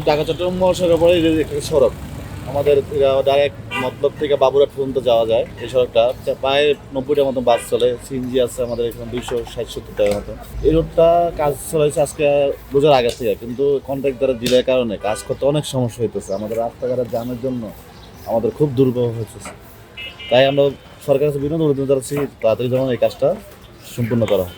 ঢাকা চট্টগ্রাম মহাসড়কের পরে একটা সড়ক আমাদের ডাইরেক্ট মতলব থেকে বাবুরহাট পর্যন্ত যাওয়া যায়। এই সড়কটা প্রায় 90টার মতো বাস চলে, সিএনজি আছে আমাদের এখানে 260-70টার মতো। এই রোডটা কাজ চলেছে আজকে রোজার আগে থেকে, কিন্তু কন্ট্রাক্টরের ডিলের কারণে কাজ করতে অনেক সমস্যা হইতেছে। আমাদের রাস্তাঘাটের জ্যামের জন্য আমাদের খুব দুর্ভোগ হচ্ছে। তাই আমরা সরকারের কাছে বিনোদন জানাচ্ছি তাড়াতাড়ি যেমন এই কাজটা সম্পূর্ণ করা হয়।